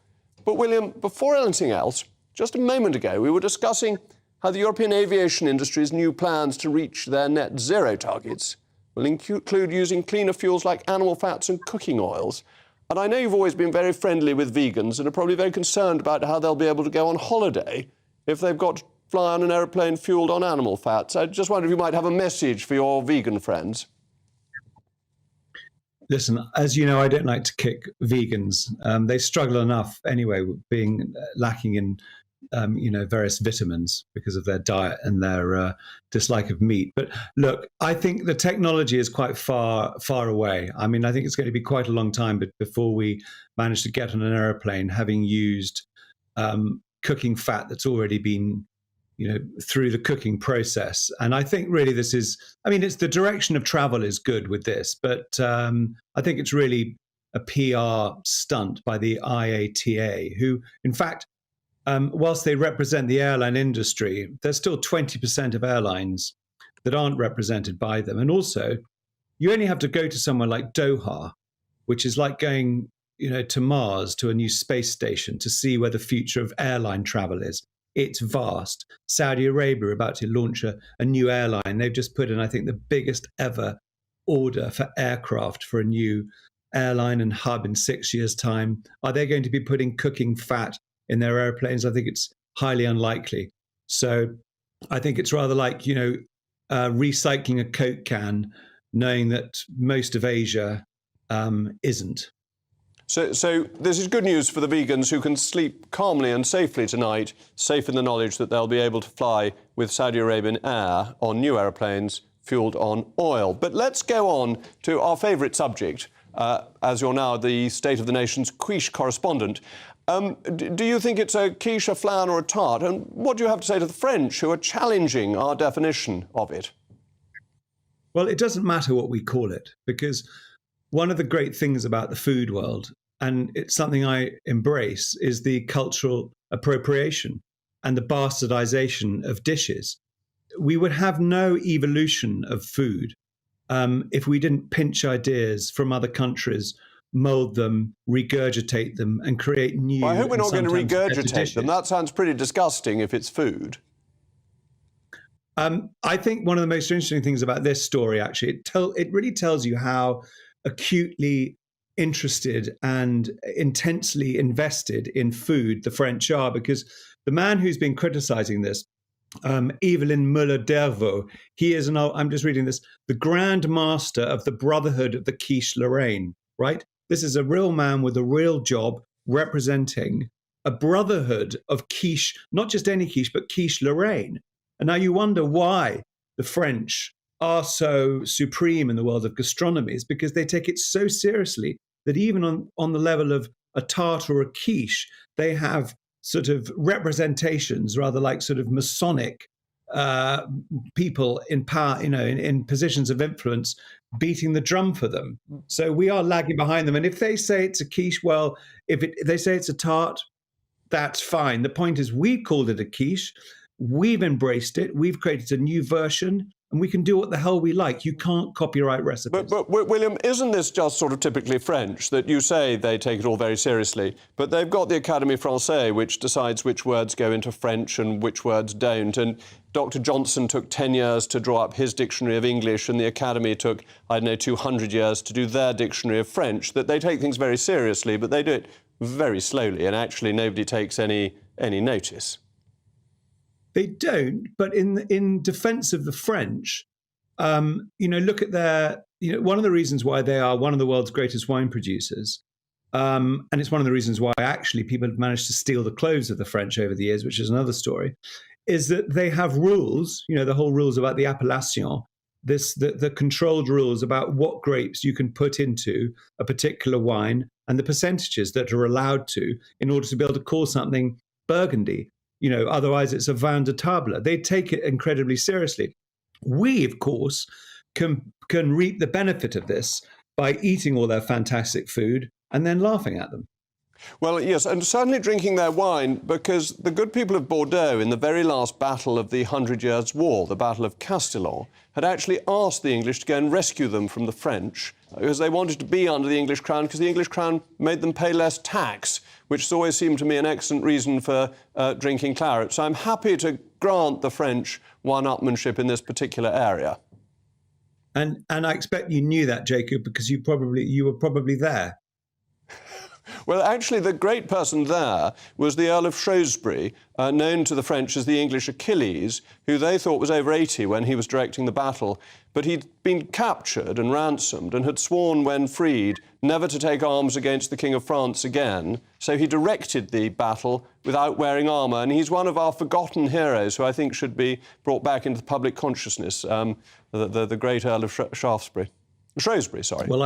But William, before anything else, just a moment ago we were discussing how the European aviation industry's new plans to reach their net zero targets will include using cleaner fuels like animal fats and cooking oils. And I know you've always been very friendly with vegans and are probably very concerned about how they'll be able to go on holiday if they've got to fly on an aeroplane fuelled on animal fats. I just wonder if you might have a message for your vegan friends.
Listen, as you know, I don't like to kick vegans. They struggle enough anyway with being lacking in various vitamins because of their diet and their dislike of meat. But look, I think the technology is quite far away. I mean, I think it's going to be quite a long time before we manage to get on an aeroplane having used cooking fat that's already been, through the cooking process. And I think really this is, it's the direction of travel is good with this, but I think it's really a PR stunt by the IATA, who, in fact, whilst they represent the airline industry, there's still 20% of airlines that aren't represented by them. And also, you only have to go to somewhere like Doha, which is like going, to Mars, to a new space station, to see where the future of airline travel is. It's vast. Saudi Arabia are about to launch a new airline. They've just put in, I think, the biggest ever order for aircraft for a new airline and hub in 6 years' time. Are they going to be putting cooking fat in their airplanes? I think it's highly unlikely. So I think it's rather like, recycling a Coke can, knowing that most of Asia isn't.
So this is good news for the vegans who can sleep calmly and safely tonight, safe in the knowledge that they'll be able to fly with Saudi Arabian Air on new aeroplanes fueled on oil. But let's go on to our favourite subject, as you're now the State of the Nation's quiche correspondent. Do you think it's a quiche, a flan or a tart? And what do you have to say to the French who are challenging our definition of it?
Well, it doesn't matter what we call it, because one of the great things about the food world, and it's something I embrace, is the cultural appropriation and the bastardization of dishes. We would have no evolution of food if we didn't pinch ideas from other countries, mold them, regurgitate them, and create new.
Well, I hope we're not going to regurgitate them. That sounds pretty disgusting if it's food.
I think one of the most interesting things about this story, actually, it really tells you how acutely interested and intensely invested in food the French are, because the man who's been criticizing this, Evelyn Muller-Dervaux, he is, I'm just reading this, the Grand Master of the Brotherhood of the Quiche Lorraine, right? This is a real man with a real job representing a brotherhood of quiche, not just any quiche, but quiche Lorraine. And now you wonder why the French are so supreme in the world of gastronomy, is because they take it so seriously that even on the level of a tart or a quiche, they have sort of representations, rather like sort of Masonic people in power, in positions of influence, beating the drum for them. So we are lagging behind them. And if they say it's a quiche, well, if they say it's a tart, that's fine. The point is, we've called it a quiche. We've embraced it. We've created a new version, and we can do what the hell we like. You can't copyright recipes.
But William, isn't this just sort of typically French, that you say they take it all very seriously, but they've got the Académie Française, which decides which words go into French and which words don't, and Dr. Johnson took 10 years to draw up his dictionary of English, and the Academy took, 200 years to do their dictionary of French, that they take things very seriously, but they do it very slowly, and actually nobody takes any notice.
They don't, but in defense of the French, look at their, one of the reasons why they are one of the world's greatest wine producers, and it's one of the reasons why actually people have managed to steal the clothes of the French over the years, which is another story, is that they have rules, the whole rules about the appellation, the controlled rules about what grapes you can put into a particular wine and the percentages that are allowed to in order to be able to call something Burgundy. Otherwise it's a vin de table. They take it incredibly seriously. We, of course, can reap the benefit of this by eating all their fantastic food and then laughing at them.
Well, yes, and certainly drinking their wine, because the good people of Bordeaux, in the very last battle of the 100 Years' War, the Battle of Castillon, had actually asked the English to go and rescue them from the French, because they wanted to be under the English crown, because the English crown made them pay less tax, which has always seemed to me an excellent reason for drinking claret. So I'm happy to grant the French one-upmanship in this particular area.
And I expect you knew that, Jacob, because you were probably there.
Well, actually, the great person there was the Earl of Shrewsbury, known to the French as the English Achilles, who they thought was over 80 when he was directing the battle. But he'd been captured and ransomed and had sworn when freed never to take arms against the King of France again. So he directed the battle without wearing armour, and he's one of our forgotten heroes who I think should be brought back into the public consciousness, the great Earl of Shrewsbury, sorry.
Well,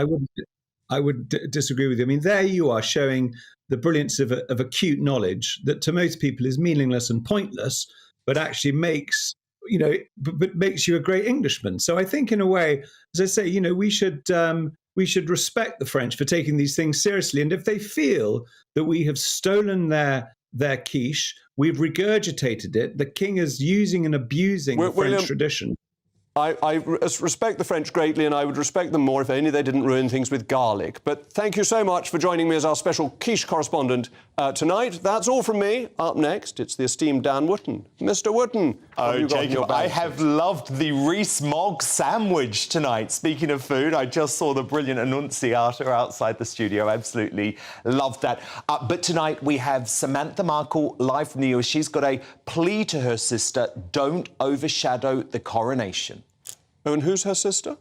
I would disagree with you. I mean, there you are showing the brilliance of acute knowledge that to most people is meaningless and pointless, but actually makes you a great Englishman. So I think, in a way, as I say, we should respect the French for taking these things seriously. And if they feel that we have stolen their quiche, we've regurgitated it, the king is using and abusing the French tradition.
I respect the French greatly, and I would respect them more if only they didn't ruin things with garlic. But thank you so much for joining me as our special quiche correspondent tonight. That's all from me. Up next, it's the esteemed Dan Wootton. Mr. Wootton,
oh, Jacob, I have loved the Rees-Mogg sandwich tonight. Speaking of food, I just saw the brilliant Annunciata outside the studio. Absolutely loved that. But tonight we have Samantha Markle live from the US. She's got a plea to her sister: don't overshadow the coronation.
Oh, and who's her sister?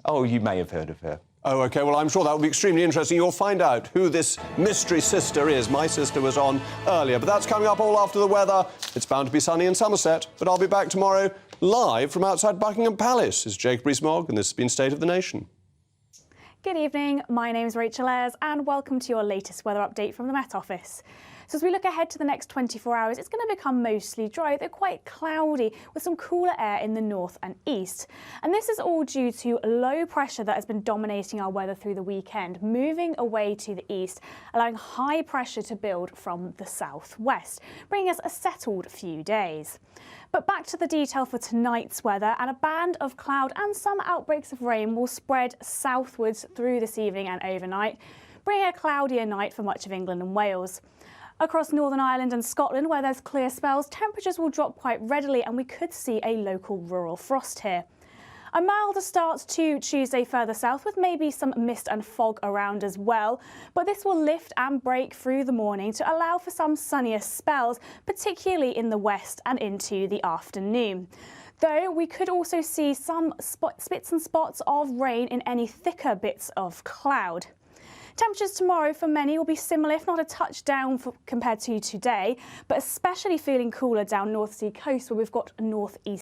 Oh, you may have heard of her.
Oh, OK. Well, I'm sure that will be extremely interesting. You'll find out who this mystery sister is. My sister was on earlier. But that's coming up all after the weather. It's bound to be sunny in Somerset. But I'll be back tomorrow live from outside Buckingham Palace. It's Jacob Rees-Mogg, and this has been State of the Nation.
Good evening. My name's Rachel Ayres, and welcome to your latest weather update from the Met Office. So as we look ahead to the next 24 hours, it's going to become mostly dry, though quite cloudy, with some cooler air in the north and east. And this is all due to low pressure that has been dominating our weather through the weekend, moving away to the east, allowing high pressure to build from the southwest, bringing us a settled few days. But back to the detail for tonight's weather, and a band of cloud and some outbreaks of rain will spread southwards through this evening and overnight, bringing a cloudier night for much of England and Wales. Across Northern Ireland and Scotland, where there's clear spells, temperatures will drop quite readily, and we could see a local rural frost here. A milder start to Tuesday further south, with maybe some mist and fog around as well, but this will lift and break through the morning to allow for some sunnier spells, particularly in the west and into the afternoon. Though we could also see some spits and spots of rain in any thicker bits of cloud. Temperatures tomorrow for many will be similar, if not a touch down compared to today, but especially feeling cooler down North Sea coast, where we've got northeast